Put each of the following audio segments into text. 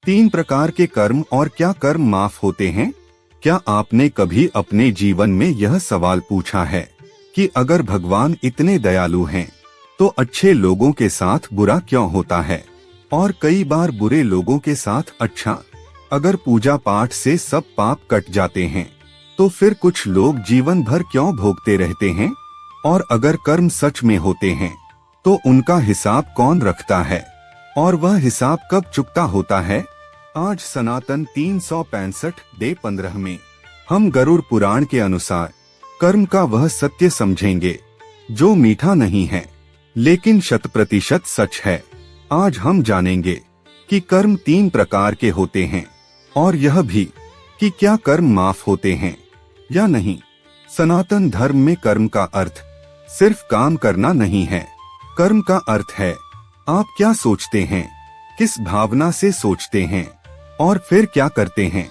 तीन प्रकार के कर्म और क्या कर्म माफ होते हैं? क्या आपने कभी अपने जीवन में यह सवाल पूछा है कि अगर भगवान इतने दयालु हैं, तो अच्छे लोगों के साथ बुरा क्यों होता है और कई बार बुरे लोगों के साथ अच्छा? अगर पूजा पाठ से सब पाप कट जाते हैं, तो फिर कुछ लोग जीवन भर क्यों भोगते रहते हैं? और अगर कर्म सच में होते हैं, तो उनका हिसाब कौन रखता है और वह हिसाब कब चुकता होता है? आज सनातन 365 डे 15 में हम गरुड़ पुराण के अनुसार कर्म का वह सत्य समझेंगे जो मीठा नहीं है लेकिन 100% सच है। आज हम जानेंगे कि कर्म तीन प्रकार के होते हैं और यह भी कि क्या कर्म माफ होते हैं या नहीं। सनातन धर्म में कर्म का अर्थ सिर्फ काम करना नहीं है। कर्म का अर्थ है आप क्या सोचते हैं, किस भावना से सोचते हैं और फिर क्या करते हैं।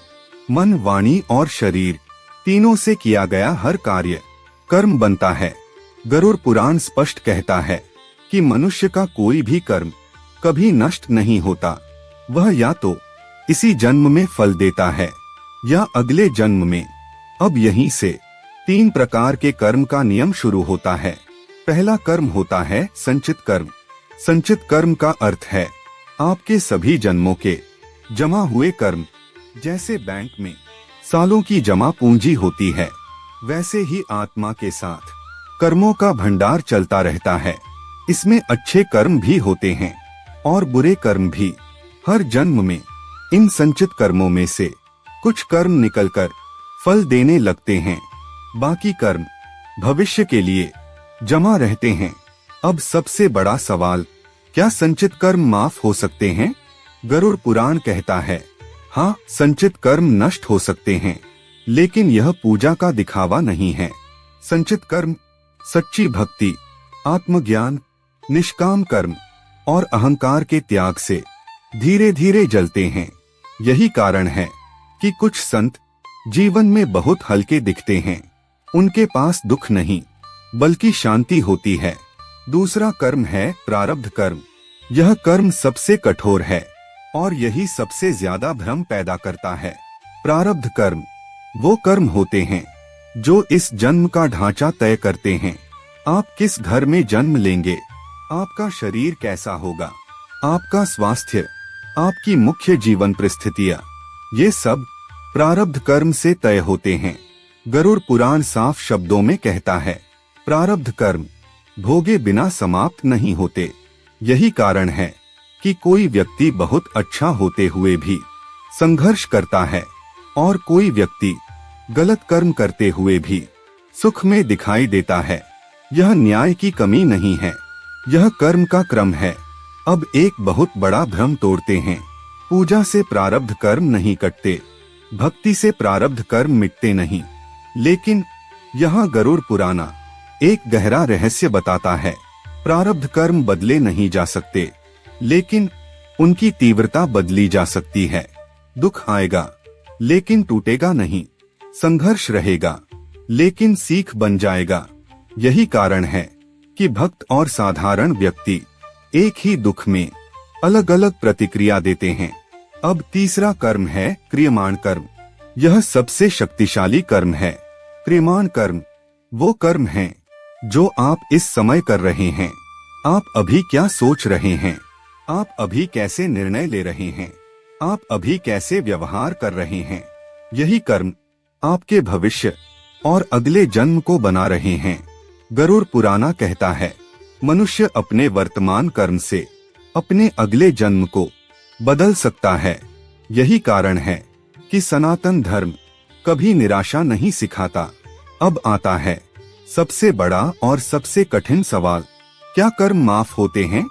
मन, वाणी और शरीर तीनों से किया गया हर कार्य कर्म बनता है। गरुड़ पुराण स्पष्ट कहता है कि मनुष्य का कोई भी कर्म कभी नष्ट नहीं होता। वह या तो इसी जन्म में फल देता है या अगले जन्म में। अब यहीं से तीन प्रकार के कर्म का नियम शुरू होता है। पहला कर्म होता है संचित कर्म। संचित कर्म का अर्थ है आपके सभी जन्मों के जमा हुए कर्म। जैसे बैंक में सालों की जमा पूंजी होती है, वैसे ही आत्मा के साथ कर्मों का भंडार चलता रहता है। इसमें अच्छे कर्म भी होते हैं और बुरे कर्म भी। हर जन्म में इन संचित कर्मों में से कुछ कर्म निकलकर फल देने लगते हैं, बाकी कर्म भविष्य के लिए जमा रहते हैं। अब सबसे बड़ा सवाल, क्या संचित कर्म माफ हो सकते हैं? गरुड़ पुराण कहता है हाँ, संचित कर्म नष्ट हो सकते हैं, लेकिन यह पूजा का दिखावा नहीं है। संचित कर्म सच्ची भक्ति, आत्मज्ञान, निष्काम कर्म और अहंकार के त्याग से धीरे धीरे जलते हैं। यही कारण है कि कुछ संत जीवन में बहुत हल्के दिखते हैं। उनके पास दुख नहीं बल्कि शांति होती है। दूसरा कर्म है प्रारब्ध कर्म। यह कर्म सबसे कठोर है और यही सबसे ज्यादा भ्रम पैदा करता है। प्रारब्ध कर्म वो कर्म होते हैं जो इस जन्म का ढांचा तय करते हैं। आप किस घर में जन्म लेंगे, आपका शरीर कैसा होगा, आपका स्वास्थ्य, आपकी मुख्य जीवन परिस्थितियाँ, ये सब प्रारब्ध कर्म से तय होते हैं। गरुड़ पुराण साफ शब्दों में कहता है प्रारब्ध कर्म भोगे बिना समाप्त नहीं होते। यही कारण है कि कोई व्यक्ति बहुत अच्छा होते हुए भी संघर्ष करता है और कोई व्यक्ति गलत कर्म करते हुए भी सुख में दिखाई देता है। यह न्याय की कमी नहीं है, यह कर्म का क्रम है। अब एक बहुत बड़ा भ्रम तोड़ते हैं। पूजा से प्रारब्ध कर्म नहीं कटते, भक्ति से प्रारब्ध कर्म मिटते नहीं। लेकिन यहाँ गरुड़ पुराना एक गहरा रहस्य बताता है। प्रारब्ध कर्म बदले नहीं जा सकते, लेकिन उनकी तीव्रता बदली जा सकती है। दुख आएगा लेकिन टूटेगा नहीं, संघर्ष रहेगा लेकिन सीख बन जाएगा। यही कारण है कि भक्त और साधारण व्यक्ति एक ही दुख में अलग अलग प्रतिक्रिया देते हैं। अब तीसरा कर्म है क्रियमाण कर्म। यह सबसे शक्तिशाली कर्म है। क्रियमाण कर्म वो कर्म है जो आप इस समय कर रहे हैं। आप अभी क्या सोच रहे हैं, आप अभी कैसे निर्णय ले रहे हैं, आप अभी कैसे व्यवहार कर रहे हैं। यही कर्म आपके भविष्य और अगले जन्म को बना रहे हैं। गरुड़ पुराना कहता है मनुष्य अपने वर्तमान कर्म से अपने अगले जन्म को बदल सकता है। यही कारण है कि सनातन धर्म कभी निराशा नहीं सिखाता। अब आता है सबसे बड़ा और सबसे कठिन सवाल, क्या कर्म माफ होते हैं?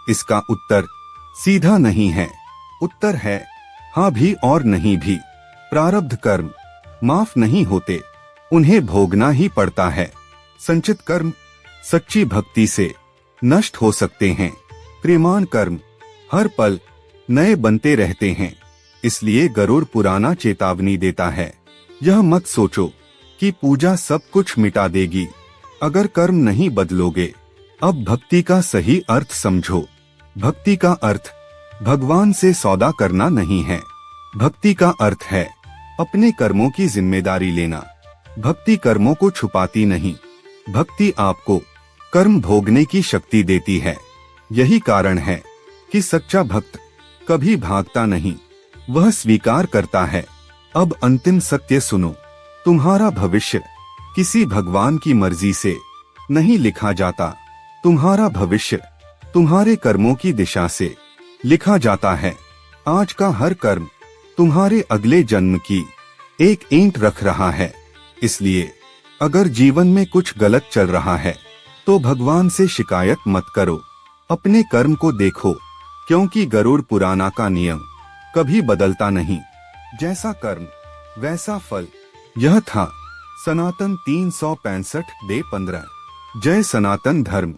इसका उत्तर सीधा नहीं है। उत्तर है हाँ भी और नहीं भी। प्रारब्ध कर्म माफ नहीं होते, उन्हें भोगना ही पड़ता है। संचित कर्म सच्ची भक्ति से नष्ट हो सकते हैं। क्रियमाण कर्म हर पल नए बनते रहते हैं। इसलिए गरुड़ पुराना चेतावनी देता है, यह मत सोचो कि पूजा सब कुछ मिटा देगी अगर कर्म नहीं बदलोगे। अब भक्ति का सही अर्थ समझो। भक्ति का अर्थ भगवान से सौदा करना नहीं है। भक्ति का अर्थ है अपने कर्मों की जिम्मेदारी लेना। भक्ति कर्मों को छुपाती नहीं। भक्ति आपको कर्म भोगने की शक्ति देती है। यही कारण है कि सच्चा भक्त कभी भागता नहीं, वह स्वीकार करता है। अब अंतिम सत्य सुनो, तुम्हारा भविष्य किसी भगवान की मर्जी से नहीं लिखा जाता। तुम्हारा भविष्य तुम्हारे कर्मों की दिशा से लिखा जाता है। आज का हर कर्म तुम्हारे अगले जन्म की एक ईंट रख रहा है। इसलिए अगर जीवन में कुछ गलत चल रहा है तो भगवान से शिकायत मत करो, अपने कर्म को देखो, क्योंकि गरुड़ पुराना का नियम कभी बदलता नहीं। जैसा कर्म वैसा फल। यह था सनातन 365 डे 15। जय सनातन धर्म।